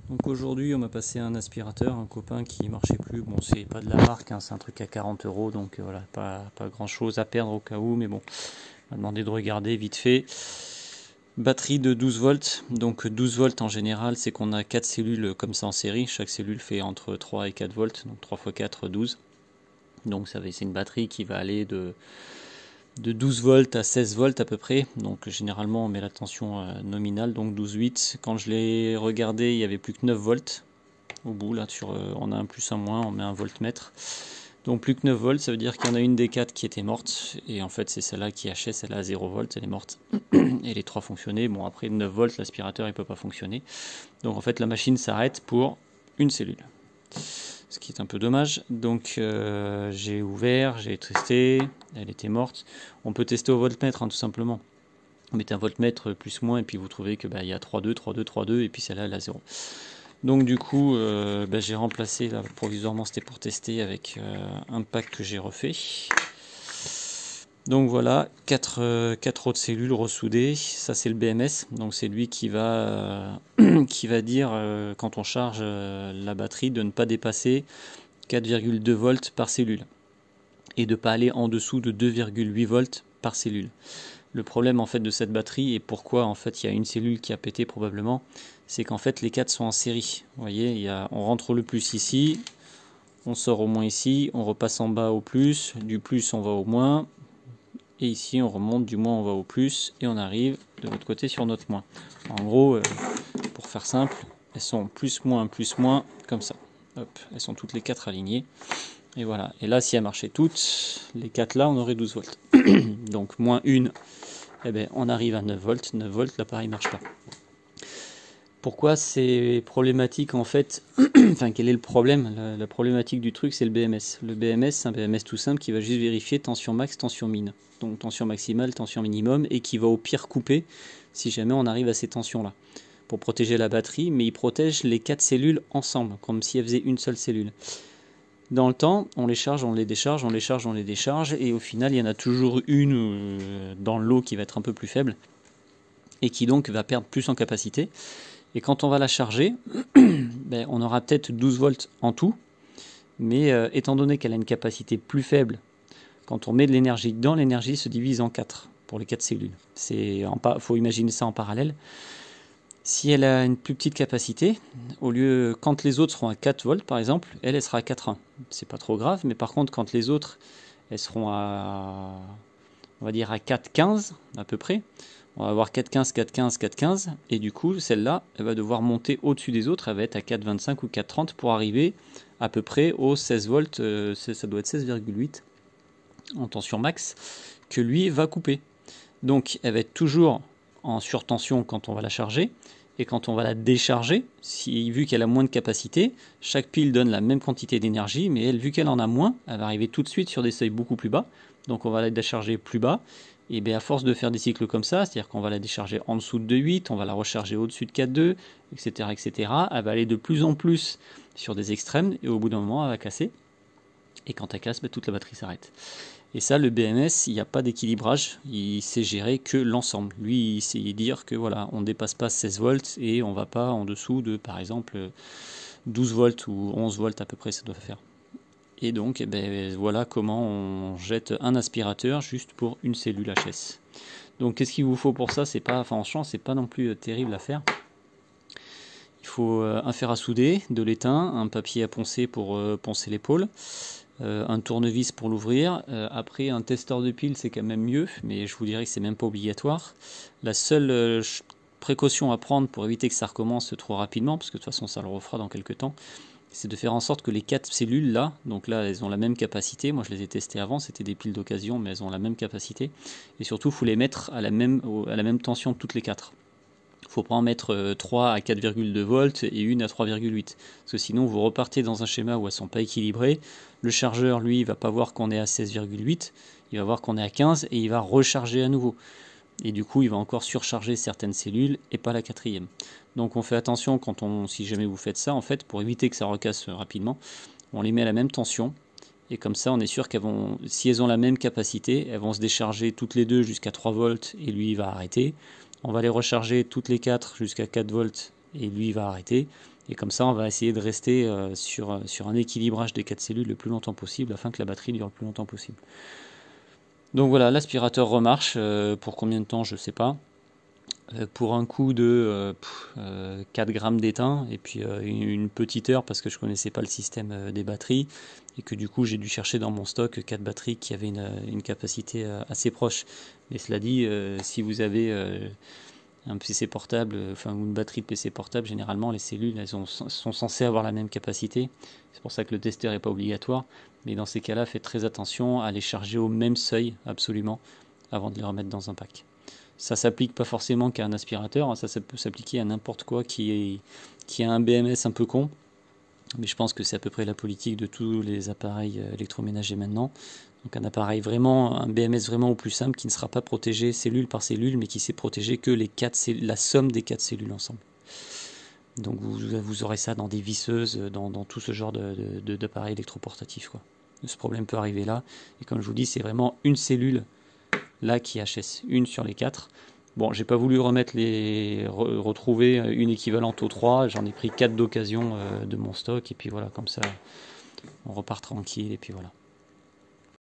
Donc aujourd'hui on m'a passé un aspirateur, un copain qui marchait plus. Bon, c'est pas de la marque, hein, c'est un truc à 40 euros, donc voilà, pas grand chose à perdre au cas où, mais bon, on m'a demandé de regarder vite fait. Batterie de 12 volts, donc 12 volts en général, c'est qu'on a 4 cellules comme ça en série, chaque cellule fait entre 3 et 4 volts, donc 3 x 4, 12. Donc c'est une batterie qui va aller de 12 volts à 16 volts à peu près, donc généralement on met la tension nominale, donc 12,8. Quand je l'ai regardé, il n'y avait plus que 9 volts au bout, là on a un plus un moins, on met un voltmètre. Donc plus que 9 volts, ça veut dire qu'il y en a une des 4 qui était morte, et en fait c'est celle-là qui hachait, celle-là à 0 volts, elle est morte, et les 3 fonctionnaient. Bon, après 9 volts, l'aspirateur il peut pas fonctionner, donc en fait la machine s'arrête pour une cellule, ce qui est un peu dommage. Donc j'ai ouvert, j'ai testé, elle était morte. On peut tester au voltmètre, hein, tout simplement. Vous mettez un voltmètre plus moins, et puis vous trouvez que il y a 3,2, 3,2, 3,2, et puis celle-là elle a 0. Donc du coup, j'ai remplacé, là, provisoirement c'était pour tester, avec un pack que j'ai refait. Donc voilà, 4 autres cellules ressoudées, ça c'est le BMS, donc c'est lui qui va dire quand on charge la batterie de ne pas dépasser 4,2 volts par cellule et de ne pas aller en dessous de 2,8 volts par cellule. Le problème en fait de cette batterie, et pourquoi en fait il y a une cellule qui a pété probablement, c'est qu'en fait les 4 sont en série. Vous voyez, on rentre le plus ici, on sort au moins ici, on repasse en bas au plus, du plus on va au moins, et ici on remonte, du moins on va au plus, et on arrive de l'autre côté sur notre moins. En gros, pour faire simple, elles sont plus, moins, comme ça. Hop, elles sont toutes les 4 alignées. Et voilà. Et là, si elles marchaient toutes, les 4 là, on aurait 12 volts. Donc, moins une, eh ben, on arrive à 9 volts. 9 volts, l'appareil ne marche pas. Pourquoi c'est problématique en fait? Enfin, quel est le problème? La problématique du truc, c'est le BMS. Le BMS, c'est un BMS tout simple qui va juste vérifier tension max, tension min. Donc, tension maximale, tension minimum, et qui va au pire couper si jamais on arrive à ces tensions-là, pour protéger la batterie, mais il protège les 4 cellules ensemble, comme si elles faisaient une seule cellule. Dans le temps, on les charge, on les décharge, on les charge, on les décharge, et au final, il y en a toujours une dans le lot qui va être un peu plus faible, et qui donc va perdre plus en capacité. Et quand on va la charger, on aura peut-être 12 volts en tout, mais étant donné qu'elle a une capacité plus faible, quand on met de l'énergie dedans, l'énergie se divise en 4 pour les 4 cellules. Faut imaginer ça en parallèle. Si elle a une plus petite capacité, quand les autres seront à 4 volts par exemple, elle sera à 4,1. C'est pas trop grave, mais par contre quand les autres elles seront on va dire à 4,15 à peu près, on va avoir 4,15, 4,15, 4,15, et du coup celle-là elle va devoir monter au-dessus des autres, elle va être à 4,25 ou 4,30 pour arriver à peu près aux 16 volts, ça doit être 16,8 en tension max, que lui va couper. Donc elle va être toujours en surtension quand on va la charger, et quand on va la décharger, vu qu'elle a moins de capacité, chaque pile donne la même quantité d'énergie, mais elle, vu qu'elle en a moins, elle va arriver tout de suite sur des seuils beaucoup plus bas, donc on va la décharger plus bas, et bien à force de faire des cycles comme ça, c'est-à-dire qu'on va la décharger en dessous de 2,8, on va la recharger au-dessus de 4,2, etc., etc., elle va aller de plus en plus sur des extrêmes, et au bout d'un moment, elle va casser, et quand elle casse, toute la batterie s'arrête. Et ça, le BMS, il n'y a pas d'équilibrage, il sait gérer que l'ensemble. Lui, il sait dire que voilà, on ne dépasse pas 16 volts et on ne va pas en dessous de, par exemple, 12 volts ou 11 volts à peu près, ça doit faire. Et donc, voilà comment on jette un aspirateur juste pour une cellule HS. Donc, qu'est-ce qu'il vous faut pour ça? Franchement, c'est pas non plus terrible à faire. Il faut un fer à souder, de l'étain, un papier à poncer pour poncer l'épaule. Un tournevis pour l'ouvrir, après un testeur de piles c'est quand même mieux, mais je vous dirais que c'est même pas obligatoire. La seule précaution à prendre pour éviter que ça recommence trop rapidement, parce que de toute façon ça le refera dans quelques temps, c'est de faire en sorte que les 4 cellules là, donc là elles ont la même capacité, moi je les ai testées avant, c'était des piles d'occasion mais elles ont la même capacité, et surtout il faut les mettre à la même tension toutes les 4. Il ne faut pas en mettre 3 à 4,2 volts et une à 3,8. Parce que sinon, vous repartez dans un schéma où elles ne sont pas équilibrées. Le chargeur, lui, il ne va pas voir qu'on est à 16,8. Il va voir qu'on est à 15 et il va recharger à nouveau. Et du coup, il va encore surcharger certaines cellules et pas la 4e. Donc on fait attention si jamais vous faites ça, en fait, pour éviter que ça recasse rapidement. On les met à la même tension. Et comme ça, on est sûr si elles ont la même capacité, elles vont se décharger toutes les deux jusqu'à 3 volts et lui, il va arrêter. On va les recharger toutes les 4 jusqu'à 4 volts et lui il va arrêter. Et comme ça, on va essayer de rester sur un équilibrage des 4 cellules le plus longtemps possible afin que la batterie dure le plus longtemps possible. Donc voilà, l'aspirateur remarche. Pour combien de temps, je ne sais pas. Pour un coût de 4 grammes d'étain et puis une petite heure parce que je ne connaissais pas le système des batteries et que du coup j'ai dû chercher dans mon stock 4 batteries qui avaient une capacité assez proche. Mais cela dit, si vous avez un PC portable, enfin une batterie de PC portable, généralement les cellules elles sont censées avoir la même capacité. C'est pour ça que le testeur n'est pas obligatoire. Mais dans ces cas-là, faites très attention à les charger au même seuil absolument avant de les remettre dans un pack. Ça s'applique pas forcément qu'à un aspirateur, hein, ça peut s'appliquer à n'importe quoi qui a un BMS un peu con. Mais je pense que c'est à peu près la politique de tous les appareils électroménagers maintenant. Donc un appareil vraiment, un BMS vraiment au plus simple qui ne sera pas protégé cellule par cellule, mais qui sait protéger que la somme des 4 cellules ensemble. Donc vous aurez ça dans des visseuses, dans tout ce genre d'appareils électroportatifs, quoi. Ce problème peut arriver là. Et comme je vous dis, c'est vraiment une cellule là qui HS, une sur les 4. Bon, j'ai pas voulu retrouver une équivalente aux 3, j'en ai pris 4 d'occasion de mon stock, et puis voilà, comme ça, on repart tranquille, et puis voilà.